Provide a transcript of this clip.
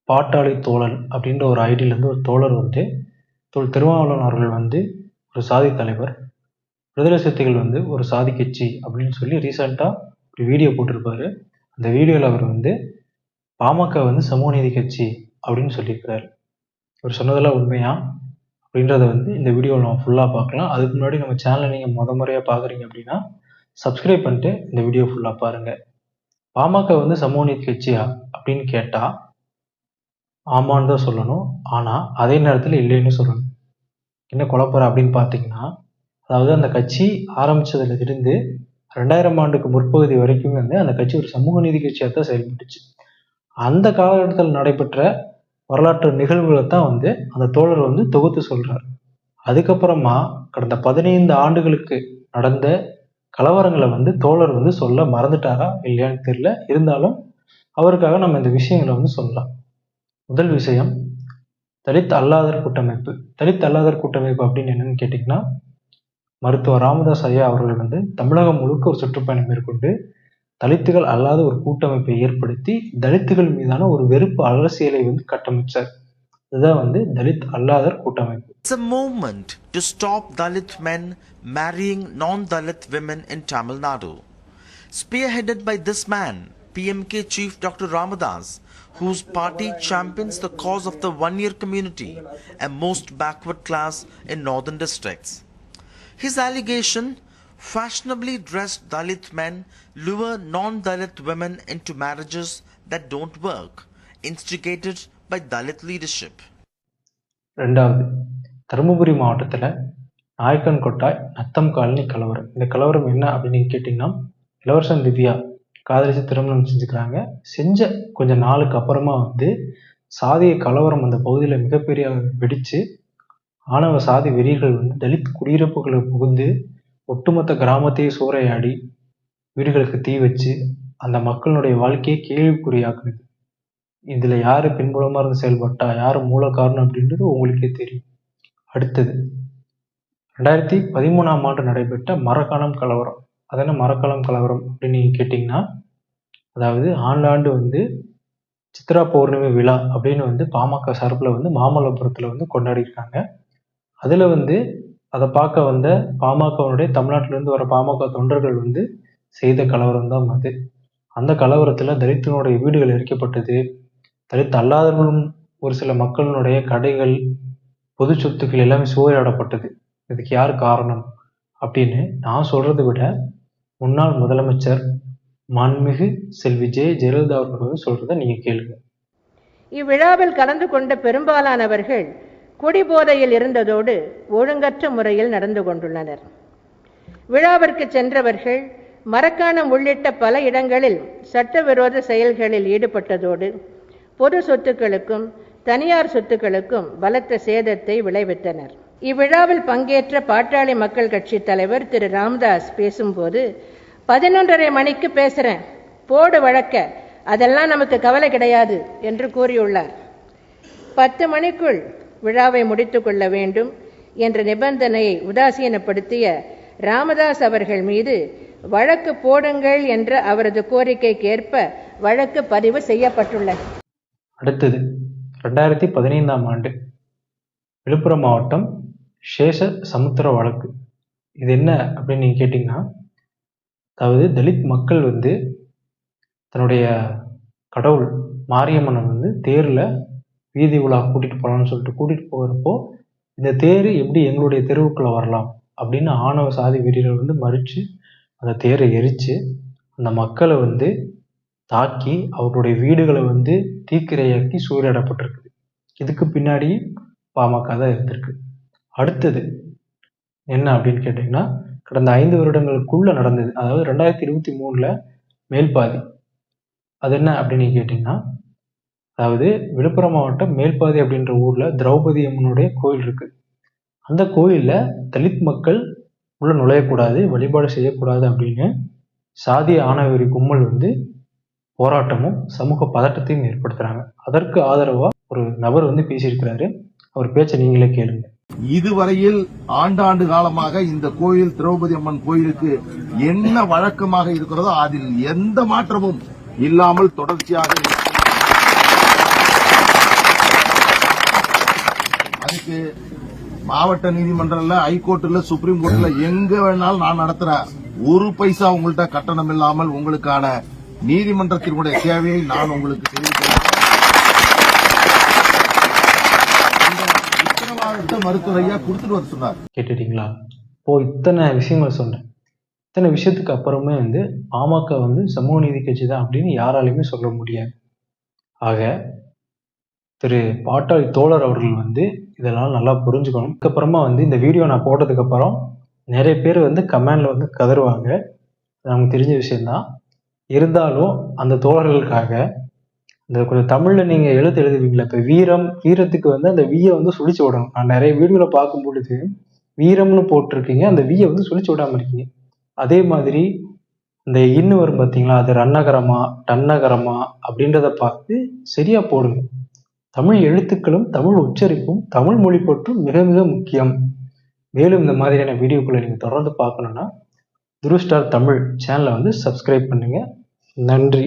பாட்டாளி தோழன் அப்படின்ற ஒரு ஐடியிலேருந்து ஒரு தோழர் வந்து திருமாவளவன் அவர்கள் வந்து ஒரு சாதி தலைவர், விடுதலை சிறுத்தைகள் வந்து ஒரு சாதி கட்சி அப்படின்னு சொல்லி ரீசெண்டாக ஒரு வீடியோ போட்டிருப்பாரு. அந்த வீடியோவில் அவர் வந்து பாமக வந்து சமூக நீதி கட்சி அப்படின்னு சொல்லியிருக்கிறாரு. அவர் சொன்னதெல்லாம் உண்மையா அப்படின்றத வந்து இந்த வீடியோவில் நம்ம ஃபுல்லாக பார்க்கலாம். அதுக்கு முன்னாடி நம்ம சேனலை நீங்கள் முறையாக பார்க்குறீங்க அப்படின்னா சப்ஸ்கிரைப் பண்ணிட்டு இந்த வீடியோ ஃபுல்லாக பாருங்கள். பாமக வந்து சமூக நீதி கட்சியா அப்படின்னு கேட்டால் ஆமான்னு தான் சொல்லணும். ஆனால் அதே நேரத்தில் இல்லைன்னு சொல்லணும். என்ன குழப்பற அப்படின்னு பார்த்தீங்கன்னா, அதாவது அந்த கட்சி ஆரம்பித்ததுல இருந்து 2000 ஆண்டுக்கு முற்பகுதி வரைக்கும் வந்து அந்த கட்சி ஒரு சமூக நீதி கட்சியாக தான் செயல்பட்டுச்சு. அந்த காலகட்டத்தில் நடைபெற்ற வரலாற்று நிகழ்வுகளை தான் வந்து அந்த தோழர் வந்து தொகுத்து சொல்றார். அதுக்கப்புறமா கடந்த 15 ஆண்டுகளுக்கு நடந்த கலவரங்களை வந்து தோழர் வந்து சொல்ல மறந்துட்டாரா இல்லையான்னு தெரியல. இருந்தாலும் அவருக்காக நம்ம இந்த விஷயங்களை வந்து சொல்லலாம். முதல் விஷயம், தலித் அல்லாதர் கூட்டமைப்பு. தலித் அல்லாதர் கூட்டமைப்பு அப்படின்னு என்னன்னு கேட்டிங்கன்னா, மருத்துவர் ராமதாஸ் ஐயா அவர்கள் வந்து தமிழகம் முழுக்க ஒரு சுற்றுப்பயணம் மேற்கொண்டு தலித்துகள் அல்லாத ஒரு கூட்டமைப்பை ஏற்படுத்தி தலித்துகள் மீதான ஒரு வெறுப்பு அரசியலை வந்து கட்டமைச்சார். இதுதான் வந்து தலித் அல்லாதர் கூட்டமைப்பு. It's a movement to stop Dalit men marrying non-Dalit women in Tamil Nadu. Spearheaded by this man, PMK Chief Dr. Ramadas, whose party champions the cause of the one-year community, a most backward class in northern districts. His allegation, fashionably dressed Dalit men lure non-Dalit women into marriages that don't work, instigated by Dalit leadership. ரெண்டாவது, தருமபுரி மாவட்டத்தில் நாயக்கன் கொட்டாய் Natham colony கலவரம். இந்த கலவரம் என்ன அப்படின்னு கேட்டிங்கன்னா, இளவரசன் திவ்யா காதலிச்சு திருமணம் செஞ்சுக்கிறாங்க. செஞ்ச கொஞ்சம் நாளுக்கு அப்புறமா வந்து சாதிய கலவரம் அந்த பகுதியில் மிகப்பெரிய வெடித்து ஆணவ சாதி வெறிகள் வந்து தலித் குடியிருப்புகளை புகுந்து ஒட்டுமொத்த கிராமத்தையே சூறையாடி வீடுகளுக்கு தீ வச்சு அந்த மக்களுடைய வாழ்க்கையை கேள்விக்குறியாக்குது. இதில் யார் பின்புலமாக இருந்து செயல்பட்டா, யார் மூல காரணம் அப்படின்றது உங்களுக்கே தெரியும். அடுத்தது 2013ஆம் ஆண்டு நடைபெற்ற மரக்காணம் கலவரம். அது என்ன மரக்காணம் கலவரம் அப்படின்னு நீங்கள் கேட்டிங்கன்னா, அதாவது ஆண்டாண்டு வந்து சித்ரா பௌர்ணமி விழா அப்படின்னு வந்து பாமக சார்பில் வந்து மாமல்லபுரத்தில் வந்து கொண்டாடிருக்காங்க. அதில் வந்து அதை பார்க்க வந்த பாமகவுடைய தமிழ்நாட்டிலேருந்து வர பாமக தொண்டர்கள் வந்து செய்த கலவரம் தான் அது. அந்த கலவரத்தில் தலித்தினுடைய வீடுகள் எரிக்கப்பட்டது. தலித் அல்லாதவர்களும் ஒரு சில மக்களினுடைய கடைகள், பொது சொத்துக்கள் எல்லாமே சூறையாடப்பட்டது. இதுக்கு யார் காரணம் அப்படின்னு நான் சொல்றதை விட முன்னாள் முதலமைச்சர் மாண்புமிகு செல்வி ஜெயலலிதா அவர்கள் சொல்றதை நீங்க கேளுங்க. இவ்விழாவில் கலந்து கொண்ட பெரும்பாலானவர்கள் குடிபோதையில் இருந்ததோடு ஒழுங்கற்ற முறையில் நடந்து கொண்டுள்ளனர். விழாவிற்கு சென்றவர்கள் மரக்காணம் உள்ளிட்ட பல இடங்களில் சட்டவிரோத செயல்களில் ஈடுபட்டதோடு பொது சொத்துக்களுக்கும் தனியார் சொத்துக்களுக்கும் பலத்த சேதத்தை விளைவித்தனர். இவ்விழாவில் பங்கேற்ற பாட்டாளி மக்கள் கட்சி தலைவர் திரு ராமதாஸ் பேசும்போது 11:30 மணிக்கு பேசுறேன், போடு வழக்க, அதெல்லாம் நமக்கு கவலை கிடையாது என்று கூறியுள்ளார். 10 மணிக்குள் விழாவை முடித்துக் கொள்ள வேண்டும் என்ற நிபந்தனையை உதாசீனப்படுத்திய ராமதாஸ் அவர்கள் மீது வழக்கு போடுங்கள் என்ற அவரது கோரிக்கைக்கு ஏற்ப வழக்கு பதிவு செய்யப்பட்டுள்ளது. அடுத்தது 2015ஆம் ஆண்டு விழுப்புரம் மாவட்டம் சேஷ சமுத்திர வழக்கு. இது என்ன அப்படின்னு நீங்க கேட்டீங்கன்னா, அதாவது தலித் மக்கள் வந்து தன்னுடைய கடவுள் மாரியம்மனை வந்து தேர்ல வீதி உலா கூட்டிட்டு போகலான்னு சொல்லிட்டு கூட்டிட்டு போகிறப்போ, இந்த தேர் எப்படி எங்களுடைய தெருவுக்குள்ள வரலாம் அப்படின்னு ஆணவ சாதி வீரர்கள் வந்து மறித்து அந்த தேரை எரித்து அந்த மக்களை வந்து தாக்கி அவருடைய வீடுகளை வந்து தீக்கிரையாக்கி சூறையாடப்பட்டிருக்குது. இதுக்கு பின்னாடி பாமக தான் இருந்திருக்கு. அடுத்தது என்ன அப்படின்னு கேட்டிங்கன்னா, கடந்த 5 வருடங்களுக்குள்ள நடந்தது, அதாவது 2023 மேல்பாதி. அது என்ன அப்படின்னு கேட்டிங்கன்னா, அதாவது விழுப்புரம் மாவட்டம் மேல்பாதி அப்படின்ற ஊர்ல திரௌபதி அம்மனுடைய கோயில் இருக்கு. அந்த கோயில்ல தலித் மக்கள் உள்ள நுழையக்கூடாது, வழிபாடு செய்யக்கூடாது அப்படின்னு சாதிய ஆணவரி கும்பல் வந்து போராட்டமும் சமூக பதட்டத்தையும் ஏற்படுத்துறாங்க. அதற்கு ஆதரவா ஒரு நபர் வந்து பேசியிருக்கிறாரு. அவர் பேச்ச நீங்களே கேளுங்க. இதுவரையில் ஆண்டாண்டு காலமாக இந்த கோயில் திரௌபதி அம்மன் கோயிலுக்கு என்ன வழக்கமாக இருக்கிறதோ அதில் எந்த மாற்றமும் இல்லாமல் தொடர்ச்சியாக அதுக்கு மாவட்ட நீதிமன்றம்ல, ஹைகோர்ட்ல, சுப்ரீம் கோர்ட்ல எங்க வேணாலும் நான் நடத்துறேன். ஒரு பைசா உங்கள்கிட்ட கட்டணம் இல்லாமல் உங்களுக்கான நீதிமன்றத்தினுடைய சேவையை நான் உங்களுக்கு தெரிவிக்கிறேன். உத்தரவாதத்தை மருத்துவர் ஐயா கொடுத்துட்டு வர சொன்னார். கேட்டுட்டீங்களா? இப்போ இத்தனை விஷயங்கள் சொன்னேன். இத்தனை விஷயத்துக்கு அப்புறமே வந்து பாமக வந்து சமூக நீதி கட்சி தான் அப்படின்னு யாராலையுமே சொல்ல முடியாது. ஆக திரு பாட்டாளி தோழர் அவர்கள் வந்து இதெல்லாம் நல்லா புரிஞ்சுக்கணும். அதுக்கப்புறமா வந்து இந்த வீடியோ நான் போட்டதுக்கு அப்புறம் நிறைய பேர் வந்து கமெண்ட்ல வந்து கதறுவாங்க. நமக்கு தெரிஞ்ச விஷயம்தான். இருந்தாலும் அந்த தோழர்களுக்காக இந்த கொஞ்சம் தமிழ்ல நீங்க எழுதுவீங்களா? இப்ப வீரத்துக்கு வந்து அந்த வீயை வந்து சுழிச்சு விடணும். நான் நிறைய வீடியோல பார்க்கும் பொழுது வீரம்னு போட்டிருக்கீங்க, அந்த வீயை வந்து சுழிச்சு விடாம இருக்கீங்க. அதே மாதிரி இந்த இன்னு வரும் பார்த்தீங்களா, அது ரன்னகரமா டன்னகரமா அப்படின்றத பார்த்து சரியா போடுங்க. தமிழ் எழுத்துக்களும் தமிழ் உச்சரிப்பும் தமிழ் மொழி பற்றும் மிக மிக முக்கியம். மேலும் இந்த மாதிரியான வீடியோக்களை நீங்கள் தொடர்ந்து பார்க்கணுன்னா துருவ் ஸ்டார் தமிழ் சேனலை வந்து சப்ஸ்கிரைப் பண்ணுங்க. நன்றி.